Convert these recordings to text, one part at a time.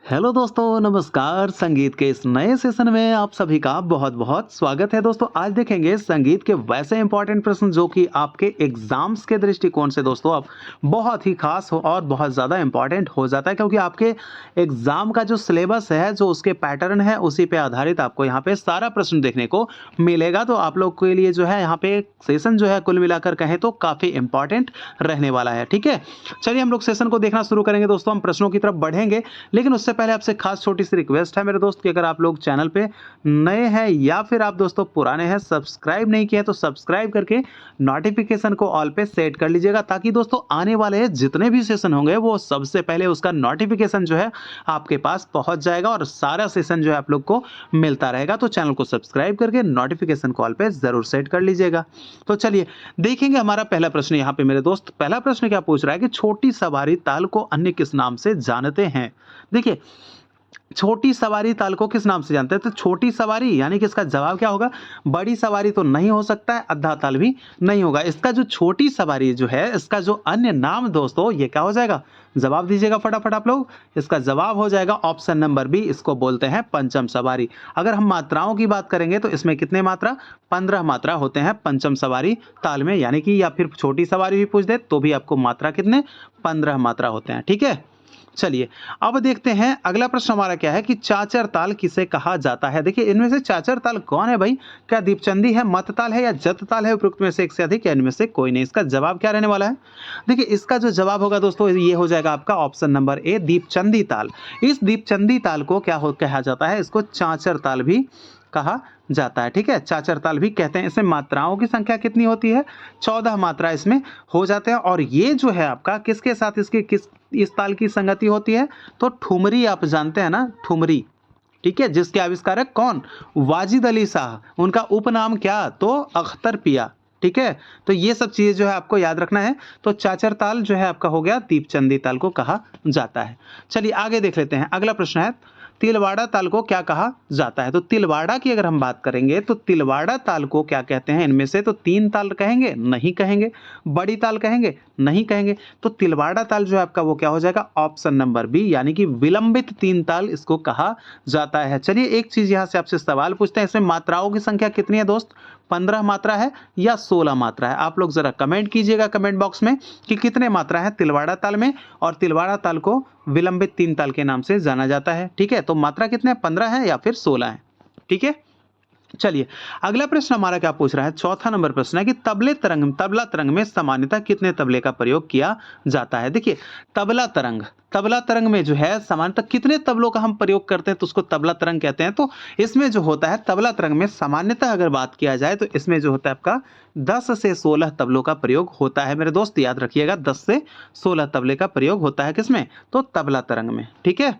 Hello दोस्तों, नमस्कार। संगीत के इस नए सेशन में आप सभी का बहुत बहुत स्वागत है। दोस्तों आज देखेंगे संगीत के वैसे इंपॉर्टेंट प्रश्न जो कि आपके एग्जाम्स के दृष्टिकोण से दोस्तों आप बहुत ही खास हो और बहुत ज़्यादा इंपॉर्टेंट हो जाता है, क्योंकि आपके एग्जाम का जो सिलेबस है, जो उसके पैटर्न है, उसी पे आधारित आपको यहाँ पे सारा प्रश्न देखने को मिलेगा। तो आप लोग के लिए जो है यहाँ पे सेशन जो है कुल मिलाकर कहें तो काफ़ी इंपॉर्टेंट रहने वाला है। ठीक है, चलिए हम लोग सेशन को देखना शुरू करेंगे। दोस्तों हम प्रश्नों की तरफ बढ़ेंगे, लेकिन उससे पहले आपसे खास छोटी सी रिक्वेस्ट है मेरे दोस्त कि अगर आप लोग चैनल पे नए हैं या फिर आप दोस्तों पुराने हैं, सब्सक्राइब नहीं किए हैं तो सब्सक्राइब करके नोटिफिकेशन को ऑल पे सेट कर लीजिएगा, ताकि दोस्तों आने वाले जितने भी सेशन होंगे वो सबसे पहले उसका नोटिफिकेशन जो है आपके पास पहुंच जाएगा और सारा सेशन जो है आप लोग को मिलता रहेगा। तो चैनल को सब्सक्राइब करके नोटिफिकेशन कॉल पे जरूर सेट कर लीजिएगा। तो चलिए देखेंगे हमारा पहला प्रश्न यहाँ पे मेरे दोस्त। पहला प्रश्न क्या पूछ रहा है कि छोटी सवारी ताल को अन्य किस नाम से जानते हैं। देखिए, छोटी सवारी ताल को किस नाम से जानते हैं? तो छोटी सवारी यानी कि इसका जवाब क्या होगा? बड़ी सवारी तो नहीं हो सकता है, अद्धा ताल भी नहीं होगा। इसका जो छोटी सवारी जो है, इसका जो अन्य नाम दोस्तों ये क्या हो जाएगा? जवाब दीजिएगा फटाफट आप लोग। इसका जवाब हो जाएगा ऑप्शन नंबर बी, इसको बोलते हैं पंचम सवारी। अगर हम मात्राओं की बात करेंगे तो इसमें कितने मात्रा? 15 मात्रा होते हैं पंचम सवारी ताल में, यानी कि या फिर छोटी सवारी भी पूछ दे तो भी आपको मात्रा कितने? 15 मात्रा होते हैं। ठीक है, चलिए अब देखते हैं अगला प्रश्न हमारा क्या है कि चाचर ताल किसे कहा जाता है। देखिए, इनमें से चाचर ताल कौन है भाई? क्या दीपचंदी है, मत ताल है या जत ताल है? उपरोक्त में से एक से अधिक या इनमें से कोई नहीं? इसका जवाब क्या रहने वाला है? देखिए, इसका जो जवाब होगा दोस्तों ये हो जाएगा आपका ऑप्शन नंबर ए, दीपचंदी ताल। इस दीपचंदी ताल को क्या कहा जाता है? इसको चाचर ताल भी कहा जाता है। ठीक है, चाचर ताल भी कहते हैं। इसमें मात्राओं की संख्या कितनी होती है? 14 मात्रा इसमें हो जाते हैं। और ये जो है आपका किसके साथ इस ताल की संगति होती है? तो ठुमरी, आप जानते हैं ना, ठुमरी। ठीक है, जिसके आविष्कारक कौन? वाजिद अली शाह। उनका उपनाम क्या? तो अख्तर पिया। ठीक है, तो ये सब चीजें जो है आपको याद रखना है। तो चाचर ताल जो है आपका हो गया, दीपचंदी ताल को कहा जाता है। चलिए आगे देख लेते हैं। अगला प्रश्न है तिलवाड़ा ताल को क्या कहा जाता है। तो तिलवाड़ा की अगर हम बात करेंगे तो तिलवाड़ा ताल को क्या कहते हैं? इनमें से तो 3 ताल कहेंगे? नहीं कहेंगे। बड़ी ताल कहेंगे? नहीं कहेंगे। तो तिलवाड़ा ताल जो है आपका वो क्या हो जाएगा? ऑप्शन नंबर बी, यानी कि विलंबित 3 ताल इसको कहा जाता है। चलिए एक चीज यहां से आपसे सवाल पूछते हैं, इसमें मात्राओं की संख्या कितनी है दोस्त? 15 मात्रा है या 16 मात्रा है? आप लोग जरा कमेंट कीजिएगा कमेंट बॉक्स में कि कितने मात्रा है तिलवाड़ा ताल में। और तिलवाड़ा ताल को विलंबित 3 ताल के नाम से जाना जाता है। ठीक है, तो मात्रा कितने? 15 है या फिर 16 है? ठीक है, चलिए अगला प्रश्न हमारा क्या पूछ रहा है? चौथा नंबर प्रश्न है कि तबला तरंग में सामान्यतः कितने तबले का प्रयोग किया जाता है। देखिए, तबला तरंग में जो है सामान्यतः कितने तबलों का हम प्रयोग करते हैं तो उसको तबला तरंग कहते हैं। तो इसमें जो होता है तबला तरंग में सामान्यतः अगर बात किया जाए तो इसमें जो होता है आपका 10 से 16 तबलों का प्रयोग होता है। मेरे दोस्त याद रखिएगा, 10 से 16 तबले का प्रयोग होता है किसमें? तो तबला तरंग में। ठीक है,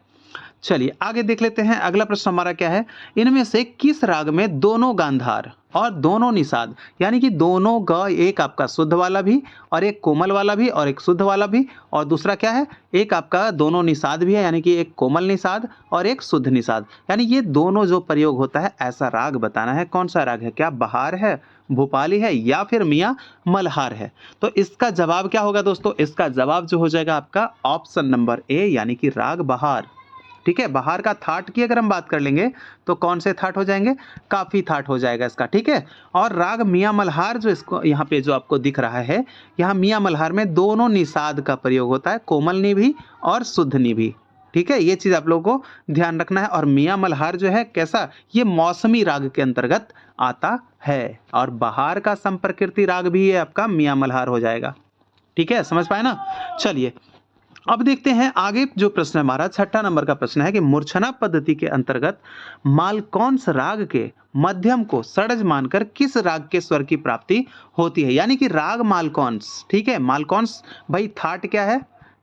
चलिए आगे देख लेते हैं। अगला प्रश्न हमारा क्या है? इनमें से किस राग में दोनों गांधार और दोनों निषाद, यानी कि दोनों ग, एक आपका शुद्ध वाला भी और एक कोमल वाला भी और एक शुद्ध वाला भी, और दूसरा क्या है? एक आपका दोनों निषाद भी है, यानी कि एक कोमल निषाद और एक शुद्ध निषाद, यानी ये दोनों जो प्रयोग होता है ऐसा राग बताना है। कौन सा राग है? क्या बहार है, भोपाली है या फिर मियां मल्हार है? तो इसका जवाब क्या होगा दोस्तों? इसका जवाब जो हो जाएगा आपका ऑप्शन नंबर ए, यानी कि राग बहार। ठीक है, बहार का थाट की अगर हम बात कर लेंगे तो कौन से थाट हो जाएंगे? काफी थाट हो जाएगा इसका। ठीक है, और राग मियां मल्हार जो इसको यहाँ पे जो आपको दिख रहा है, यहाँ मियां मल्हार में दोनों निषाद का प्रयोग होता है, कोमल नि भी और शुद्ध नि भी। ठीक है, ये चीज आप लोगों को ध्यान रखना है। और मियां मल्हार जो है कैसा? ये मौसमी राग के अंतर्गत आता है, और बहार का संप्रकृति राग भी है आपका मियां मल्हार हो जाएगा। ठीक है, समझ पाए ना? चलिए अब देखते हैं आगे जो प्रश्न है हमारा। छठा नंबर का प्रश्न है कि मूर्छना पद्धति के अंतर्गत मालकौंस राग के मध्यम को षड्ज मानकर किस राग के स्वर की प्राप्ति होती है? यानी कि राग मालकौंस। ठीक है, मालकौंस भाई थाट क्या है?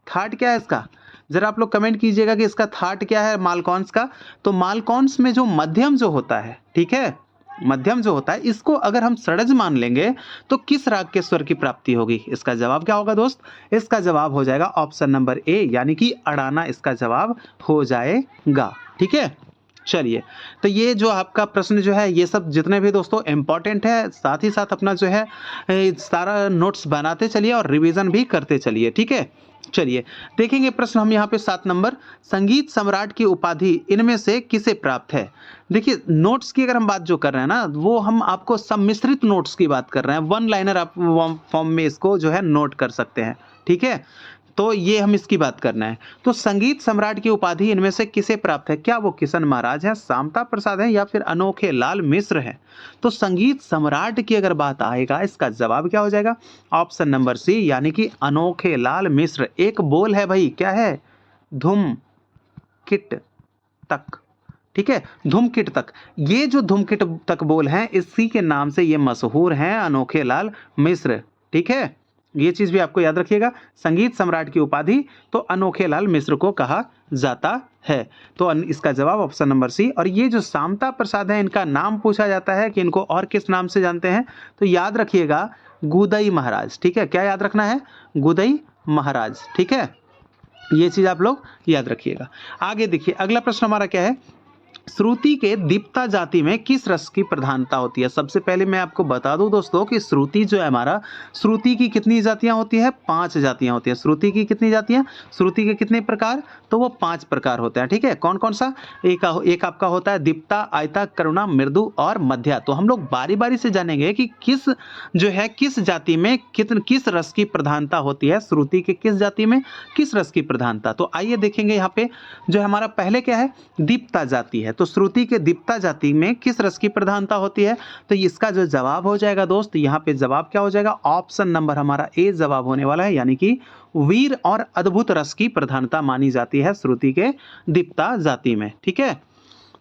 थाट क्या है इसका? जरा आप लोग कमेंट कीजिएगा कि इसका थाट क्या है मालकौंस का। तो मालकौंस में जो मध्यम जो होता है, ठीक है, मध्यम जो होता है इसको अगर हम षड्ज मान लेंगे तो किस राग के स्वर की प्राप्ति होगी? इसका जवाब क्या होगा दोस्त? इसका जवाब हो जाएगा ऑप्शन नंबर ए, यानी कि अड़ाना इसका जवाब हो जाएगा। ठीक है, चलिए तो ये जो आपका प्रश्न जो है ये सब जितने भी दोस्तों इंपॉर्टेंट है, साथ ही साथ अपना जो है सारा नोट्स बनाते चलिए और रिवीजन भी करते चलिए। ठीक है, चलिए देखेंगे प्रश्न हम यहाँ पे 7 नंबर, संगीत सम्राट की उपाधि इनमें से किसे प्राप्त है। देखिए नोट्स की अगर हम बात जो कर रहे हैं ना, वो हम आपको सम्मिश्रित नोट्स की बात कर रहे हैं, वन लाइनर आप फॉर्म में इसको जो है नोट कर सकते हैं, ठीक है। तो ये हम इसकी बात करना है। तो संगीत सम्राट की उपाधि इनमें से किसे प्राप्त है, क्या वो किशन महाराज है, शांता प्रसाद है, या फिर अनोखे लाल मिश्र है। तो संगीत सम्राट की अगर बात आएगा, इसका जवाब क्या हो जाएगा, ऑप्शन नंबर सी, यानी कि अनोखे लाल मिश्र। एक बोल है भाई, क्या है, धुम किट तक, ठीक है, धूमकिट तक। ये जो धूमकिट तक बोल हैं, इसी के नाम से ये मशहूर हैं, अनोखे लाल मिश्र, ठीक है। ये चीज भी आपको याद रखिएगा, संगीत सम्राट की उपाधि तो अनोखे लाल मिश्र को कहा जाता है। तो इसका जवाब ऑप्शन नंबर सी। और ये जो शांता प्रसाद है, इनका नाम पूछा जाता है कि इनको और किस नाम से जानते हैं, तो याद रखिएगा गुदई महाराज, ठीक है। क्या याद रखना है, गुदई महाराज, ठीक है। ये चीज आप लोग याद रखिएगा। आगे देखिए अगला प्रश्न हमारा क्या है, श्रुति के दीप्ता जाति में किस रस की प्रधानता होती है। सबसे पहले मैं आपको बता दूं दोस्तों कि श्रुति जो है हमारा, श्रुति की कितनी जातियां होती है, 5 जातियां होती है। श्रुति की कितनी जातियां, श्रुति के कितने प्रकार, तो वो 5 प्रकार होते हैं, ठीक है। कौन कौन सा, एक आपका होता है दीप्ता, आयता, करुणा, मृदु और मध्या। तो हम लोग बारी बारी से जानेंगे कि किस जो है किस जाति में किस रस की प्रधानता होती है, श्रुति के किस जाति में किस रस की प्रधानता। तो आइए देखेंगे यहाँ पे जो हमारा पहले क्या है, दीप्ता जाति है। तो श्रुति के दीप्ता जाति में किस रस की प्रधानता होती है, तो इसका जो जवाब हो जाएगा दोस्त, यहाँ पे जवाब क्या हो जाएगा, ऑप्शन नंबर हमारा ए जवाब होने वाला है, यानी कि वीर और अद्भुत रस की प्रधानता मानी जाती है श्रुति के दीप्ता जाति में, ठीक है।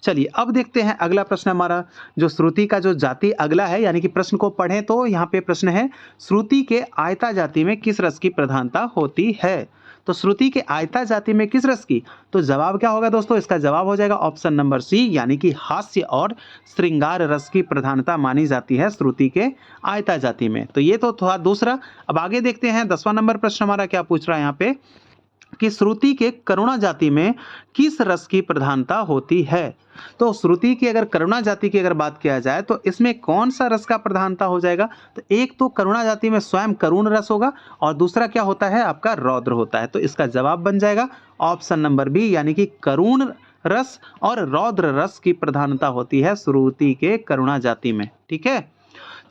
चलिए अब देखते हैं अगला प्रश्न हमारा, जो श्रुति का जो जाति अगला है, यानी कि प्रश्न को पढ़ें तो यहाँ पे प्रश्न है, श्रुति के आयता जाति में किस रस की प्रधानता होती है। तो श्रुति के आयता जाति में किस रस की, तो जवाब क्या होगा दोस्तों, इसका जवाब हो जाएगा ऑप्शन नंबर सी, यानी कि हास्य और श्रृंगार रस की प्रधानता मानी जाती है श्रुति के आयता जाति में। तो ये तो था दूसरा। अब आगे देखते हैं 10वां नंबर प्रश्न हमारा क्या पूछ रहा है यहाँ पे, कि श्रुति के करुणा जाति में किस रस की प्रधानता होती है। तो श्रुति की अगर करुणा जाति की अगर बात किया जाए, तो इसमें कौन सा रस का प्रधानता हो जाएगा, तो एक तो करुणा जाति में स्वयं करुण रस होगा, और दूसरा क्या होता है आपका रौद्र होता है। तो इसका जवाब बन जाएगा ऑप्शन नंबर बी, यानी कि करुण रस और रौद्र रस की प्रधानता होती है श्रुति के करुणा जाति में, ठीक है।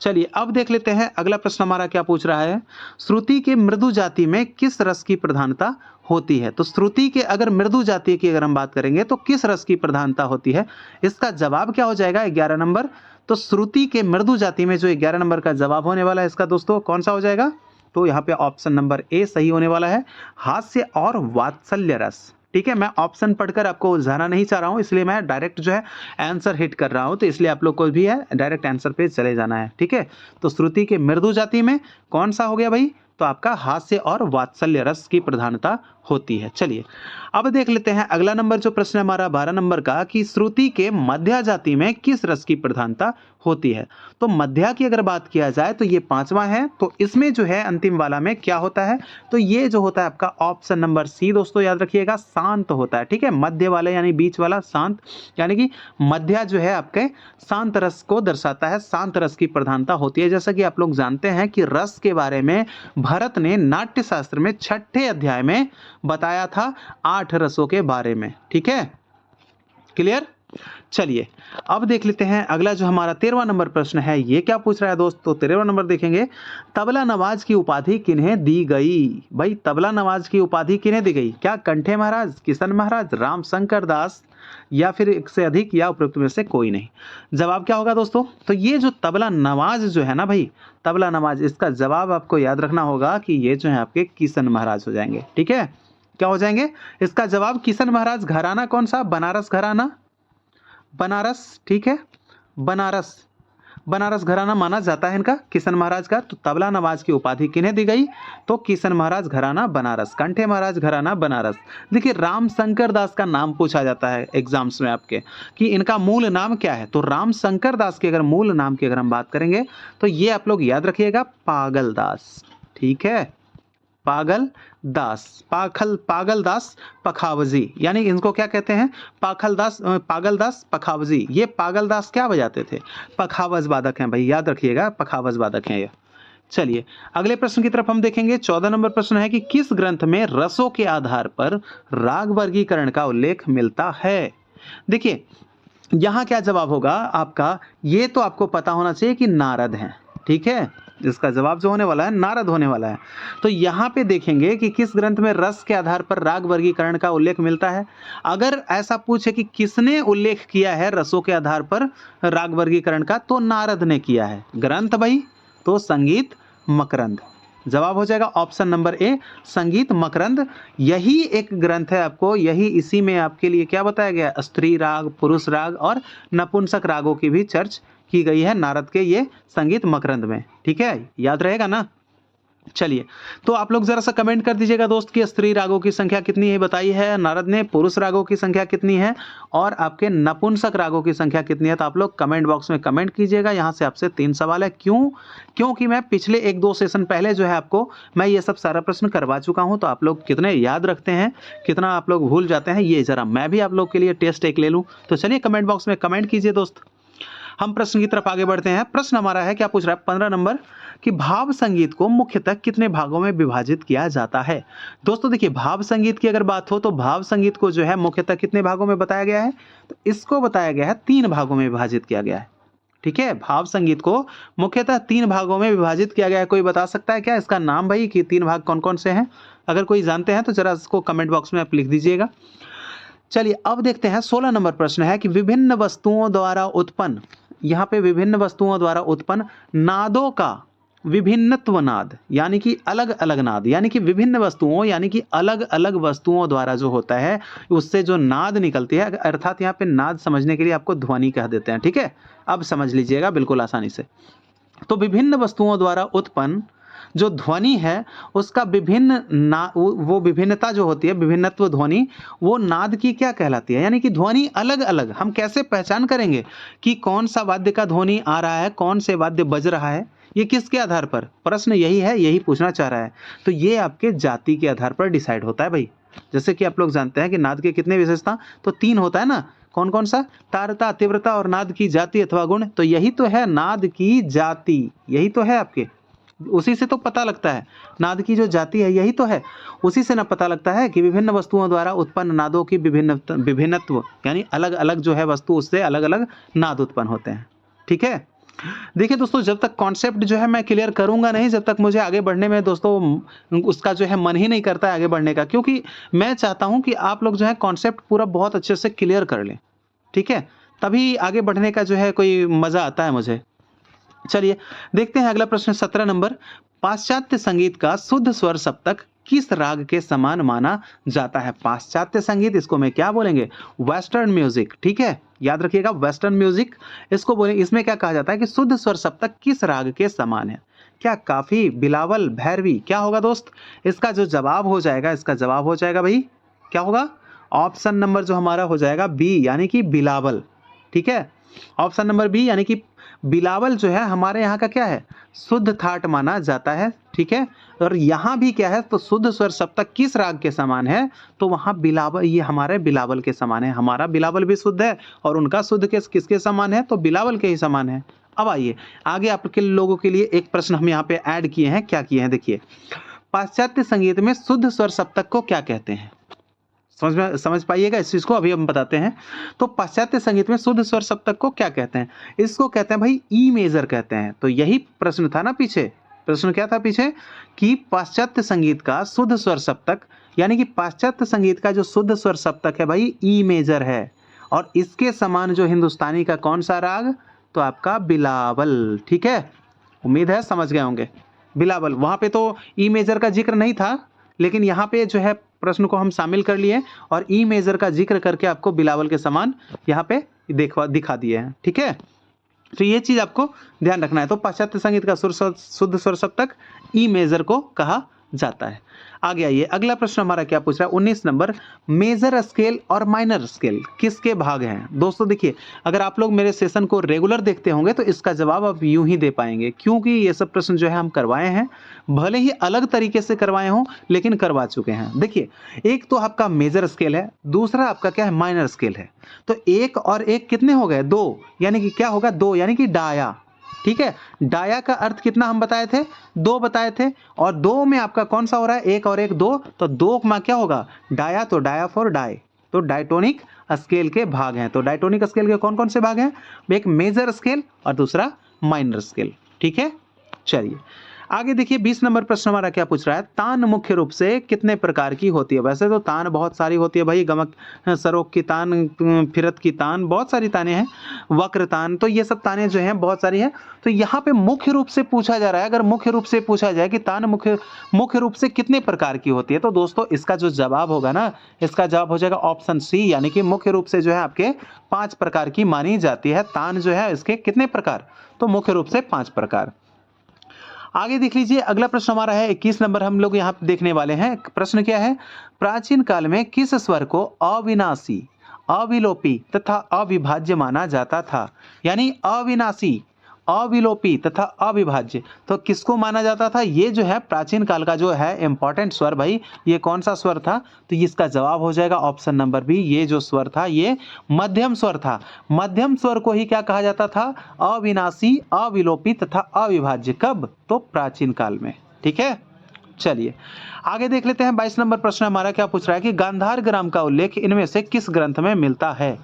चलिए अब देख लेते हैं अगला प्रश्न हमारा क्या पूछ रहा है, श्रुति के मृदु जाति में किस रस की प्रधानता होती है। तो श्रुति के अगर मृदु जाति की अगर हम बात करेंगे, तो किस रस की प्रधानता होती है, इसका जवाब क्या हो जाएगा 11 नंबर। तो श्रुति के मृदु जाति में जो 11 नंबर का जवाब होने वाला है, इसका दोस्तों कौन सा हो जाएगा, तो यहाँ पे ऑप्शन नंबर ए सही होने वाला है, हास्य और वात्सल्य रस, ठीक है। मैं ऑप्शन पढ़कर आपको उलझाना नहीं चाह रहा हूं, इसलिए मैं डायरेक्ट जो है आंसर हिट कर रहा हूं, तो इसलिए आप लोग को भी है डायरेक्ट आंसर पे चले जाना है, ठीक है। तो श्रुति के मृदु जाति में कौन सा हो गया भाई, तो आपका हास्य और वात्सल्य रस की प्रधानता होती है। चलिए अब देख लेते हैं अगला नंबर जो प्रश्न है हमारा 12 नंबर का, कि श्रुति के मध्या जाति में किस रस की प्रधानता होती है। तो मध्या की अगर बात किया जाए, तो ये 5वां है, तो इसमें जो है अंतिम वाला में क्या होता है, तो ये जो होता है आपका ऑप्शन नंबर सी दोस्तों, याद रखिएगा शांत होता है, ठीक है। मध्य वाला यानी बीच वाला शांत, यानी कि मध्या जो है आपके शांत रस को दर्शाता है, शांत रस की प्रधानता होती है। जैसा कि आप लोग जानते हैं कि रस के बारे में भरत ने नाट्य शास्त्र में 6ठे अध्याय में बताया था 8 रसों के बारे में, ठीक है, क्लियर। चलिए अब देख लेते हैं अगला जो हमारा 13वां नंबर प्रश्न है, ये क्या पूछ रहा है दोस्त। तो 13वां नंबर देखेंगे, तबला नवाज की उपाधि किन्हें दी गई। भाई तबला नवाज की उपाधि किन्हें दी गई, क्या कंठे महाराज, किशन महाराज, राम शंकर दास, या फिर एक से अधिक, या उपरोक्त में से कोई नहीं। जवाब क्या होगा दोस्तों, तो ये जो तबला नवाज जो है ना भाई, तबला नवाज, इसका जवाब आपको याद रखना होगा कि ये जो है आपके किशन महाराज हो जाएंगे, ठीक है। क्या हो जाएंगे, इसका जवाब किशन महाराज। घराना कौन सा, बनारस घराना, बनारस, ठीक है, बनारस, बनारस घराना माना जाता है इनका, किशन महाराज का। तो तबला नवाज की उपाधि किन्हें दी गई, तो किशन महाराज घराना बनारस, कंठे महाराज घराना बनारस। देखिए राम शंकर दास का नाम पूछा जाता है एग्जाम्स में आपके, कि इनका मूल नाम क्या है। तो राम शंकर दास के अगर मूल नाम की अगर हम बात करेंगे, तो ये आप लोग याद रखिएगा पागल दास, ठीक है, पागल दास, पागल दास पखावजी, यानी इनको क्या कहते हैं, पागल दास पखावजी। ये पागल दास क्या बजाते थे, पखावज वादक हैं भाई, याद रखिएगा पखावज वादक हैं ये, चलिए अगले प्रश्न की तरफ हम देखेंगे। 14 नंबर प्रश्न है कि किस ग्रंथ में रसों के आधार पर राग वर्गीकरण का उल्लेख मिलता है। देखिए यहाँ क्या जवाब होगा आपका, ये तो आपको पता होना चाहिए कि नारद हैं, ठीक है। इसका जवाब जो होने वाला है नारद होने वाला है। तो यहाँ पे देखेंगे कि किस ग्रंथ में रस के आधार पर राग वर्गीकरण का उल्लेख मिलता है। अगर ऐसा पूछे कि किसने उल्लेख किया है रसों के आधार पर राग वर्गीकरण का, तो नारद ने किया है। ग्रंथ भाई तो संगीत मकरंद, जवाब हो जाएगा ऑप्शन नंबर ए संगीत मकरंद। यही एक ग्रंथ है आपको, यही इसी में आपके लिए क्या बताया गया, स्त्री राग, पुरुष राग और नपुंसक रागों की भी चर्च की गई है नारद के ये संगीत मकरंद में, ठीक है, याद रहेगा ना। चलिए तो आप लोग जरा सा कमेंट कर दीजिएगा दोस्त कि स्त्री रागों की संख्या कितनी है बताई है नारद ने, पुरुष रागों की संख्या कितनी है और आपके नपुंसक रागों की संख्या कितनी है। तो आप लोग कमेंट बॉक्स में कमेंट कीजिएगा। यहाँ से आपसे 3 सवाल है। क्योंकि मैं पिछले 1-2 सेशन पहले जो है आपको मैं ये सब सारा प्रश्न करवा चुका हूँ। तो आप लोग कितने याद रखते हैं, कितना आप लोग भूल जाते हैं, ये जरा मैं भी आप लोग के लिए टेस्ट एक ले लूँ। तो चलिए कमेंट बॉक्स में कमेंट कीजिए दोस्त। हम प्रश्न की तरफ आगे बढ़ते हैं। प्रश्न हमारा है, क्या पूछ रहा है 15 नंबर, कि भाव संगीत को मुख्यतः कितने भागों में विभाजित किया जाता है। दोस्तों देखिए भाव संगीत की अगर बात हो तो भाव संगीत को जो है मुख्यतः कितने भागों में बताया गया है, तो इसको बताया गया है 3 भागों में विभाजित किया गया है, ठीक है। भाव संगीत को मुख्यतः 3 भागों में विभाजित किया गया है। कोई बता सकता है क्या इसका नाम भाई, कि 3 भाग कौन कौन से हैं? अगर कोई जानते हैं तो जरा इसको कमेंट बॉक्स में आप लिख दीजिएगा। चलिए अब देखते हैं 16 नंबर प्रश्न है कि विभिन्न वस्तुओं द्वारा उत्पन्न, यहाँ पे विभिन्न वस्तुओं द्वारा उत्पन्न नादों का विभिन्नत्व नाद, यानी कि अलग अलग नाद, यानी कि विभिन्न वस्तुओं यानी कि अलग अलग वस्तुओं द्वारा जो होता है उससे जो नाद निकलती है, अर्थात यहाँ पे नाद समझने के लिए आपको ध्वनि कह देते हैं, ठीक है। अब समझ लीजिएगा बिल्कुल आसानी से। तो विभिन्न वस्तुओं द्वारा उत्पन्न जो ध्वनि है उसका वो विभिन्नता जो होती है, विभिन्नत्व ध्वनि, वो नाद की क्या कहलाती है, यानी कि ध्वनि अलग अलग। हम कैसे पहचान करेंगे कि कौन सा वाद्य का ध्वनि आ रहा है, कौन से वाद्य बज रहा है, ये किसके आधार पर? प्रश्न यही है, यही पूछना चाह रहा है। तो ये आपके जाति के आधार पर डिसाइड होता है भाई। जैसे कि आप लोग जानते हैं कि नाद के कितने विशेषता, तो 3 होता है ना, कौन कौन सा? तारता, तीव्रता और नाद की जाति अथवा गुण। तो यही तो है नाद की जाति, यही तो है आपके, उसी से तो पता लगता है नाद की जो जाति है, यही तो है, उसी से ना पता लगता है कि विभिन्न वस्तुओं द्वारा उत्पन्न नादों की विभिन्नत्व, यानी अलग अलग जो है वस्तु, उससे अलग अलग नाद उत्पन्न होते हैं, ठीक है। देखिए दोस्तों जब तक कॉन्सेप्ट जो है मैं क्लियर करूंगा नहीं, जब तक मुझे आगे बढ़ने में दोस्तों उसका जो है मन ही नहीं करता है आगे बढ़ने का, क्योंकि मैं चाहता हूं कि आप लोग जो है कॉन्सेप्ट पूरा बहुत अच्छे से क्लियर कर लें, ठीक है, तभी आगे बढ़ने का जो है कोई मजा आता है मुझे। चलिए देखते हैं अगला प्रश्न 17 नंबर, पाश्चात्य संगीत का शुद्ध स्वर सप्तक किस राग के समान माना जाता है। पाश्चात्य संगीत, इसको मैं क्या बोलेंगे, वेस्टर्न म्यूजिक, ठीक है, याद रखिएगा वेस्टर्न म्यूजिक इसको बोलेंगे। इसमें क्या कहा जाता है कि शुद्ध स्वर सप्तक किस राग के समान है। क्या काफी, बिलावल, भैरवी, क्या होगा दोस्त? इसका जो जवाब हो जाएगा, इसका जवाब हो जाएगा भाई क्या होगा, ऑप्शन नंबर जो हमारा हो जाएगा बी, यानी कि बिलावल, ठीक है। ऑप्शन नंबर बी यानी कि बिलावल जो है हमारे यहाँ का क्या है, शुद्ध थाट माना जाता है, ठीक है। और यहाँ भी क्या है, तो शुद्ध स्वर सप्तक किस राग के समान है, तो वहाँ बिलावल, ये हमारे बिलावल के समान है। हमारा बिलावल भी शुद्ध है और उनका शुद्ध किसके समान है, तो बिलावल के ही समान है। अब आइए आगे आपके लोगों के लिए एक प्रश्न हम यहाँ पे ऐड किए हैं। क्या किए हैं देखिए, पाश्चात्य संगीत में शुद्ध स्वर सप्तक को क्या कहते हैं, समझ पाइएगा इस चीज को, अभी हम बताते हैं। तो पाश्चात्य संगीत में शुद्ध स्वर सप्तक को क्या कहते हैं, इसको कहते हैं भाई ई मेजर कहते हैं। तो यही प्रश्न था ना पीछे, प्रश्न क्या था पीछे, कि पाश्चात्य संगीत का शुद्ध स्वर सप्तक, यानी कि पाश्चात्य संगीत का जो शुद्ध स्वर सप्तक है भाई ई मेजर है, और इसके समान जो हिंदुस्तानी का कौन सा राग, तो आपका बिलावल, ठीक है। उम्मीद है समझ गए होंगे, बिलावल। वहां पे तो ई मेजर का जिक्र नहीं था, लेकिन यहाँ पे जो है प्रश्न को हम शामिल कर लिए और ई मेजर का जिक्र करके आपको बिलावल के समान यहाँ पे दिखा दिए हैं, ठीक है। तो ये चीज आपको ध्यान रखना है। तो पाश्चात्य संगीत का शुद्ध स्वर सप्तक ई मेजर को कहा जाता है। आगे आइए अगला प्रश्न हमारा क्या पूछ रहा है 19 नंबर, मेजर स्केल और माइनर स्केल किसके भाग हैं। दोस्तों देखिए अगर आप लोग मेरे सेशन को रेगुलर देखते होंगे तो इसका जवाब आप यूं ही दे पाएंगे, क्योंकि ये सब प्रश्न जो है हम करवाए हैं, भले ही अलग तरीके से करवाए हों लेकिन करवा चुके हैं। देखिए एक तो आपका मेजर स्केल है, दूसरा आपका क्या है, माइनर स्केल है। तो एक और एक कितने हो गए, 2, यानी कि क्या होगा 2, यानी कि डाया, ठीक है। डाया का अर्थ कितना हम बताए थे, 2 बताए थे, और 2 में आपका कौन सा हो रहा है, 1 और 1 2, तो 2 में क्या होगा, डाया, तो डाया फॉर डाई, तो डायटोनिक स्केल के भाग हैं। तो डायटोनिक स्केल के कौन कौन से भाग हैं, एक मेजर स्केल और दूसरा माइनर स्केल। ठीक है, चलिए आगे देखिए 20 नंबर प्रश्न हमारा क्या पूछ रहा है, तान मुख्य रूप से कितने प्रकार की होती है। वैसे तो तान बहुत सारी होती है भाई, गमक सरोक की तान, फिरत की तान, बहुत सारी तानें हैं, वक्र तान, तो ये सब तानें जो हैं बहुत सारी हैं। तो यहाँ पे मुख्य रूप से पूछा जा रहा है, अगर मुख्य रूप से पूछा जाए कि तान मुख्य रूप से कितने प्रकार की होती है, तो दोस्तों इसका जो जवाब होगा ना, इसका जवाब हो जाएगा ऑप्शन सी, यानी कि मुख्य रूप से जो है आपके 5 प्रकार की मानी जाती है। तान जो है इसके कितने प्रकार, तो मुख्य रूप से 5 प्रकार। आगे देख लीजिए अगला प्रश्न हमारा है 21 नंबर, हम लोग यहाँ देखने वाले हैं। प्रश्न क्या है, प्राचीन काल में किस स्वर को अविनाशी, अविलोपी तथा अविभाज्य माना जाता था। यानी अविनाशी, अविलोपी तथा अविभाज्य, तो किसको माना जाता था, ये जो है प्राचीन काल का जो है इंपॉर्टेंट स्वर भाई, ये कौन सा स्वर था, तो इसका जवाब हो जाएगा ऑप्शन नंबर बी, ये जो स्वर था ये मध्यम स्वर था। मध्यम स्वर को ही क्या कहा जाता था, अविनाशी, अविलोपी तथा अविभाज्य। कब, तो प्राचीन काल में। ठीक है, चलिए आगे देख लेते हैं 22 नंबर प्रश्न हमारा क्या पूछ रहा है कि गांधार ग्राम का उल्लेख इनमें से किस ग्रंथ में मिलता है।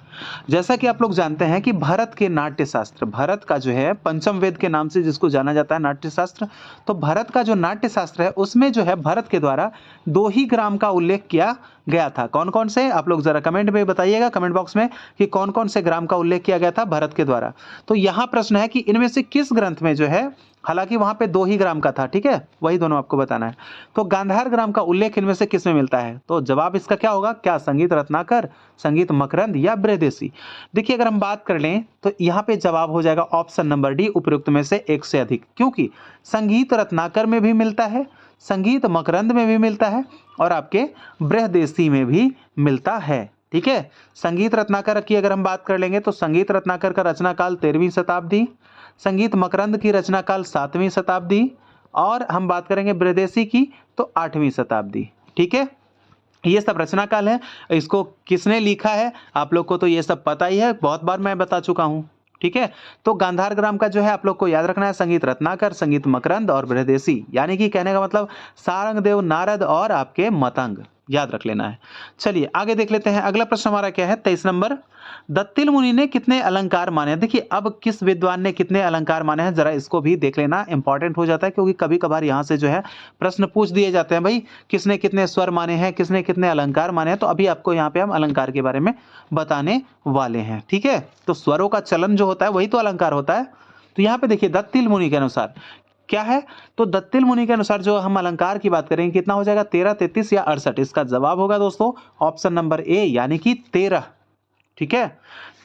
जैसा कि आप लोग जानते हैं कि भारत के नाट्य शास्त्र, भारत का जो है पंचम वेद के नाम से जिसको जाना जाता है नाट्य शास्त्र, तो भारत का जो नाट्य शास्त्र है उसमें जो है भारत के द्वारा 2 ही ग्राम का उल्लेख किया गया था। कौन कौन से, आप लोग जरा कमेंट में बताइएगा, कमेंट बॉक्स में, कि कौन कौन से ग्राम का उल्लेख किया गया था भारत के द्वारा। तो यहाँ प्रश्न है कि इनमें से किस ग्रंथ में जो है, हालांकि वहां पे 2 ही ग्राम का था, ठीक है, वही दोनों आपको बताना है। तो गांधार ग्राम का उल्लेख इनमें से किस में मिलता है, तो जवाब इसका क्या होगा, क्या संगीत रत्नाकर, संगीत मकरंद या बृहदेशी। देखिए अगर हम बात कर लें तो यहाँ पे जवाब हो जाएगा ऑप्शन नंबर डी, उपयुक्त में से एक से अधिक, क्योंकि संगीत रत्नाकर में भी मिलता है, संगीत मकरंद में भी मिलता है, और आपके बृहदेशी में भी मिलता है। ठीक है, संगीत रत्नाकर की अगर हम बात कर लेंगे तो संगीत रत्नाकर का रचना काल 13वीं शताब्दी, संगीत मकरंद की रचना काल 7वीं शताब्दी, और हम बात करेंगे बृहदेशी की तो 8वीं शताब्दी। ठीक है, ये सब रचना काल है। इसको किसने लिखा है आप लोग को तो ये सब पता ही है, बहुत बार मैं बता चुका हूं। ठीक है, तो गांधार ग्राम का जो है आप लोग को याद रखना है, संगीत रत्नाकर, संगीत मकरंद और बृहदेशी, यानी कि कहने का मतलब सारंगदेव, नारद और आपके मतंग, याद रख लेना है। चलिए आगे देख लेते हैं अगला प्रश्न हमारा क्या है 23 नंबर, दत्तिल मुनि ने कितने अलंकार माने हैं। देखिए अब किस विद्वान ने कितने अलंकार माने हैं, जरा इसको भी देख लेना, इंपॉर्टेंट हो जाता है, क्योंकि कभी कभार यहाँ से जो है प्रश्न पूछ दिए जाते हैं भाई, किसने कितने स्वर माने हैं, किसने कितने अलंकार माने हैं। तो अभी आपको यहाँ पे हम अलंकार के बारे में बताने वाले हैं। ठीक है, तो स्वरों का चलन जो होता है वही तो अलंकार होता है। तो यहाँ पे देखिए दत्तिल मुनि के अनुसार क्या है, तो दत्तिल मुनि के अनुसार जो हम अलंकार की बात करेंगे कितना हो जाएगा, 13, 33 या 68। इसका जवाब होगा दोस्तों ऑप्शन नंबर ए, यानी कि 13। ठीक है,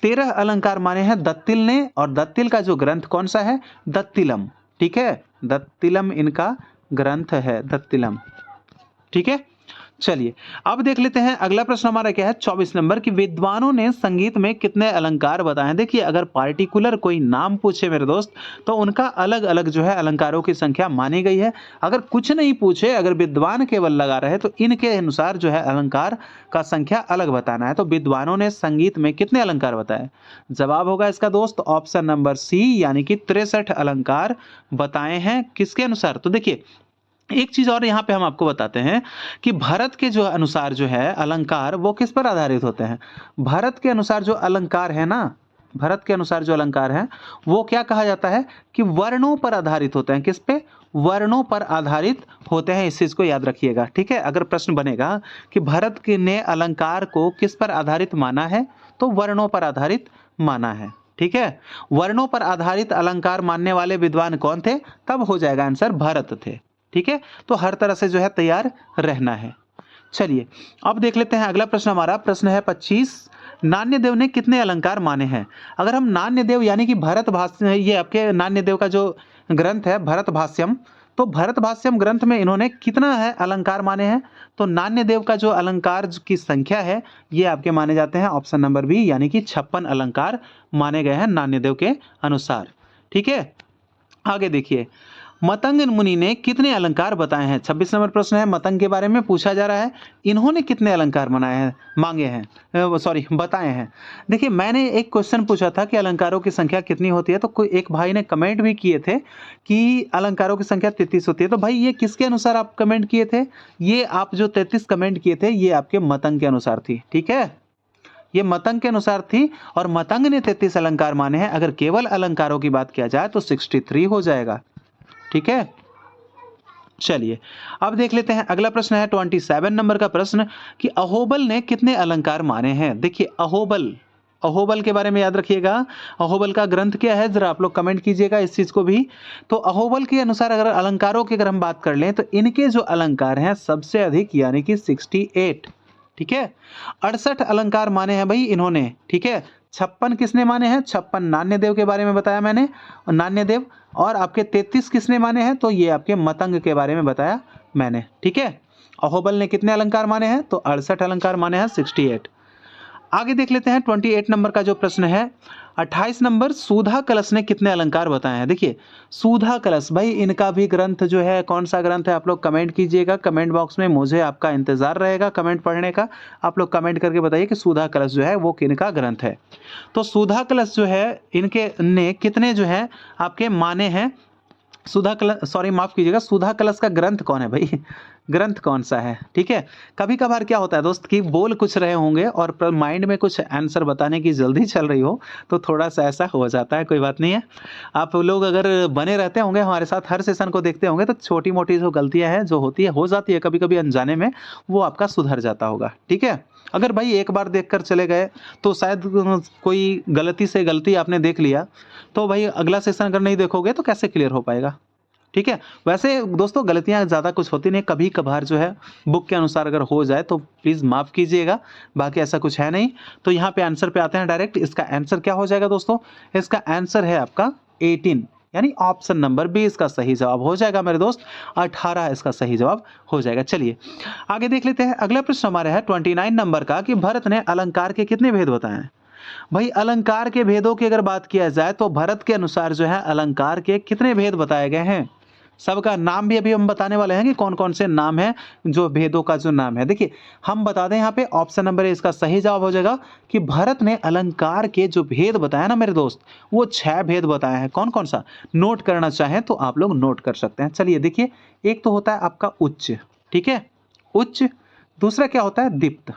13 अलंकार माने हैं दत्तिल ने, और दत्तिल का जो ग्रंथ कौन सा है, दत्तिलम। ठीक है, दत्तिलम इनका ग्रंथ है, दत्तिलम। ठीक है, चलिए अब देख लेते हैं अगला प्रश्न हमारा क्या है 24 नंबर, कि विद्वानों ने संगीत में कितने अलंकार बताए। देखिए अगर पार्टिकुलर कोई नाम पूछे मेरे दोस्त, तो उनका अलग अलग जो है अलंकारों की संख्या मानी गई है। अगर कुछ नहीं पूछे, अगर विद्वान केवल लगा रहे, तो इनके अनुसार जो है अलंकार का संख्या अलग बताना है। तो विद्वानों ने संगीत में कितने अलंकार बताए, जवाब होगा इसका दोस्त ऑप्शन नंबर सी, यानी कि 63 अलंकार बताए हैं। किसके अनुसार, तो देखिए एक चीज और यहाँ पे हम आपको बताते हैं कि भारत के जो अनुसार जो है अलंकार वो किस पर आधारित होते हैं। भारत के अनुसार जो अलंकार है ना, भारत के अनुसार जो अलंकार है वो क्या कहा जाता है कि वर्णों पर आधारित होते हैं। किस पे, वर्णों पर आधारित होते हैं, इस चीज को याद रखिएगा। ठीक है, अगर प्रश्न बनेगा कि भारत के ने अलंकार को किस पर आधारित माना है, तो वर्णों पर आधारित माना है। ठीक है, वर्णों पर आधारित अलंकार मानने वाले विद्वान कौन थे, तब हो जाएगा आंसर भरत थे। ठीक है, तो हर तरह से जो है तैयार रहना है। चलिए अब देख लेते हैं अगला प्रश्न हमारा, प्रश्न है 25, नान्यदेव ने कितने अलंकार माने हैं। अगर हम नान्यदेव यानी कि भरत भाष्य, ये आपके नान्यदेव का जो ग्रंथ है भरत भाष्यम, तो भरत भाष्यम ग्रंथ में इन्होंने कितना है अलंकार माने हैं, तो नान्यदेव का जो अलंकार की संख्या है ये आपके माने जाते हैं ऑप्शन नंबर बी, यानी कि 56 अलंकार माने गए हैं नान्यदेव के अनुसार। ठीक है, आगे देखिए मतंग मुनि ने कितने अलंकार बताए हैं? 26 नंबर प्रश्न है, मतंग के बारे में पूछा जा रहा है। इन्होंने कितने अलंकार बनाए हैं, मांगे हैं, सॉरी बताए हैं। देखिए मैंने एक क्वेश्चन पूछा था कि अलंकारों की संख्या कितनी होती है, तो कोई एक भाई ने कमेंट भी किए थे कि अलंकारों की संख्या 33 होती है। तो भाई ये किसके अनुसार आप कमेंट किए थे? ये आप जो 33 कमेंट किए थे ये आपके मतंग के अनुसार थी, ठीक है, ये मतंग के अनुसार थी और मतंग ने 33 अलंकार माने हैं। अगर केवल अलंकारों की बात किया जाए तो 63 हो जाएगा, ठीक है। चलिए अब देख लेते हैं अगला प्रश्न है 27 नंबर का प्रश्न कि अहोबल ने कितने अलंकार माने हैं? देखिए अहोबल के बारे में याद रखिएगा। अहोबल का ग्रंथ क्या है, जरा आप लोग कमेंट कीजिएगा इस चीज को भी। तो अहोबल के अनुसार अगर अलंकारों की अगर हम बात कर लें तो इनके जो अलंकार हैं सबसे अधिक यानी कि 68, ठीक है। 68 अलंकार माने हैं भाई इन्होंने, ठीक है। 56 किसने माने हैं? 56 नान्यदेव के बारे में बताया मैंने, नान्यदेव। और आपके 33 किसने माने हैं? तो ये आपके मतंग के बारे में बताया मैंने, ठीक है। अहोबल ने कितने अलंकार माने हैं? तो 68 अलंकार माने हैं, 68। आगे देख लेते हैं 28 नंबर का जो प्रश्न है। 28 नंबर, सुधा कलश ने कितने अलंकार बताए हैं? देखिए सुधा कलश भाई इनका भी ग्रंथ जो है, कौन सा ग्रंथ है आप लोग कमेंट कीजिएगा कमेंट बॉक्स में, मुझे आपका इंतजार रहेगा कमेंट पढ़ने का। आप लोग कमेंट करके बताइए कि सुधा कलश जो है वो किनका ग्रंथ है। तो सुधा कलश जो है इनके ने कितने जो है आपके माने हैं? सुधा कलश, सॉरी माफ कीजिएगा, सुधा कलश का ग्रंथ कौन है भाई? ग्रंथ कौन सा है, ठीक है। कभी कभार क्या होता है दोस्त कि बोल कुछ रहे होंगे और माइंड में कुछ आंसर बताने की जल्दी चल रही हो तो थोड़ा सा ऐसा हो जाता है, कोई बात नहीं है। आप लोग अगर बने रहते होंगे हमारे साथ, हर सेशन को देखते होंगे तो छोटी मोटी जो गलतियां हैं जो होती है हो जाती है कभी कभी अनजाने में, वो आपका सुधर जाता होगा, ठीक है। अगर भाई एक बार देखकर चले गए तो शायद कोई गलती से गलती आपने देख लिया, तो भाई अगला सेशन अगर नहीं देखोगे तो कैसे क्लियर हो पाएगा, ठीक है। वैसे दोस्तों गलतियां ज़्यादा कुछ होती नहीं, कभी कभार जो है बुक के अनुसार अगर हो जाए तो प्लीज़ माफ़ कीजिएगा, बाकी ऐसा कुछ है नहीं। तो यहाँ पे आंसर पे आते हैं डायरेक्ट। इसका आंसर क्या हो जाएगा दोस्तों? इसका आंसर है आपका 18, यानी ऑप्शन नंबर बी इसका सही जवाब हो जाएगा मेरे दोस्त। 18 इसका सही जवाब हो जाएगा। चलिए आगे देख लेते हैं। अगला प्रश्न हमारे है 29 नंबर का कि भरत ने अलंकार के कितने भेद बताए हैं? भाई अलंकार के भेदों की अगर बात किया जाए तो भरत के अनुसार जो है अलंकार के कितने भेद बताए गए हैं? सबका नाम भी अभी हम बताने वाले हैं कि कौन कौन से नाम है, जो भेदों का जो नाम है। देखिए हम बता दें यहाँ पे ऑप्शन नंबर इसका सही जवाब हो जाएगा कि भरत ने अलंकार के जो भेद बताया ना मेरे दोस्त, वो 6 भेद बताए हैं। कौन कौन सा? नोट करना चाहें तो आप लोग नोट कर सकते हैं। चलिए देखिए, एक तो होता है आपका उच्च, ठीक है, उच्च। दूसरा क्या होता है? दीप्त,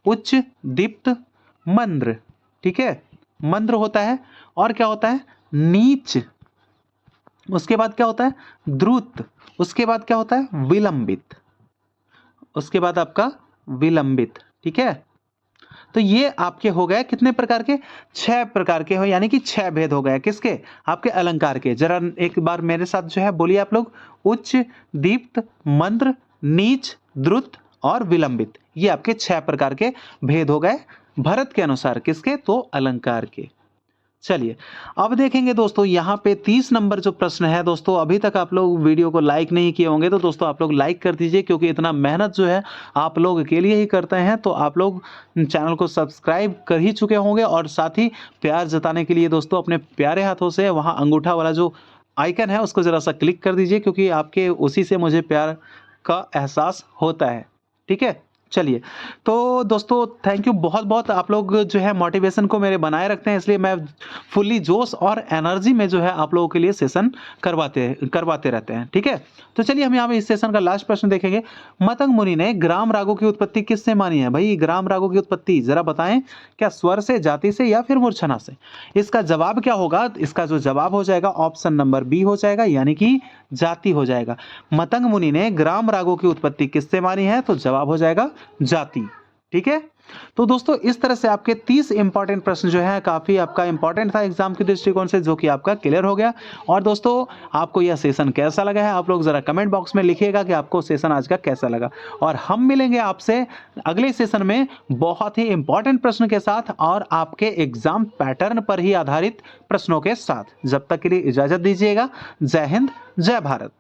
उच्च दीप्त मंद्र, ठीक है, मंद्र होता है। और क्या होता है? नीच। उसके बाद क्या होता है? द्रुत। उसके बाद क्या होता है? विलंबित। उसके बाद आपका विलंबित, ठीक है। तो ये आपके हो गए कितने प्रकार के? 6 प्रकार के हो, यानी कि 6 भेद हो गए किसके? आपके अलंकार के। जरा एक बार मेरे साथ जो है बोलिए आप लोग, उच्च, दीप्त, मंद्र, नीच, द्रुत और विलंबित। ये आपके 6 प्रकार के भेद हो गए भरत के अनुसार। किसके? तो अलंकार के। चलिए अब देखेंगे दोस्तों यहाँ पे 30 नंबर जो प्रश्न है दोस्तों, अभी तक आप लोग वीडियो को लाइक नहीं किए होंगे तो दोस्तों आप लोग लाइक कर दीजिए, क्योंकि इतना मेहनत जो है आप लोग के लिए ही करते हैं। तो आप लोग चैनल को सब्सक्राइब कर ही चुके होंगे और साथ ही प्यार जताने के लिए दोस्तों अपने प्यारे हाथों से वहाँ अंगूठा वाला जो आइकन है उसको ज़रा सा क्लिक कर दीजिए, क्योंकि आपके उसी से मुझे प्यार का एहसास होता है, ठीक है। चलिए तो दोस्तों थैंक यू बहुत बहुत। आप लोग जो है मोटिवेशन को मेरे बनाए रखते हैं, इसलिए मैं फुल्ली जोश और एनर्जी में जो है आप लोगों के लिए सेशन करवाते रहते हैं, ठीक है। तो चलिए हम यहाँ पे इस सेशन का लास्ट प्रश्न देखेंगे। मतंग मुनि ने ग्राम रागों की उत्पत्ति किससे मानी है? भाई ग्राम रागों की उत्पत्ति जरा बताएं, क्या स्वर से, जाति से या फिर मूर्छना से? इसका जवाब क्या होगा? इसका जो जवाब हो जाएगा ऑप्शन नंबर बी हो जाएगा, यानी कि जाति हो जाएगा। मतंग मुनि ने ग्राम रागों की उत्पत्ति किससे मानी है? तो जवाब हो जाएगा जाति, ठीक है। तो दोस्तों इस तरह से आपके 30 इंपॉर्टेंट प्रश्न जो है काफी आपका इंपॉर्टेंट था एग्जाम के दृष्टिकोण से, जो कि आपका क्लियर हो गया। और दोस्तों आपको यह सेशन कैसा लगा है आप लोग जरा कमेंट बॉक्स में लिखिएगा कि आपको सेशन आज का कैसा लगा। और हम मिलेंगे आपसे अगले सेशन में बहुत ही इंपॉर्टेंट प्रश्न के साथ और आपके एग्जाम पैटर्न पर ही आधारित प्रश्नों के साथ। जब तक के लिए इजाजत दीजिएगा। जय हिंद, जय भारत।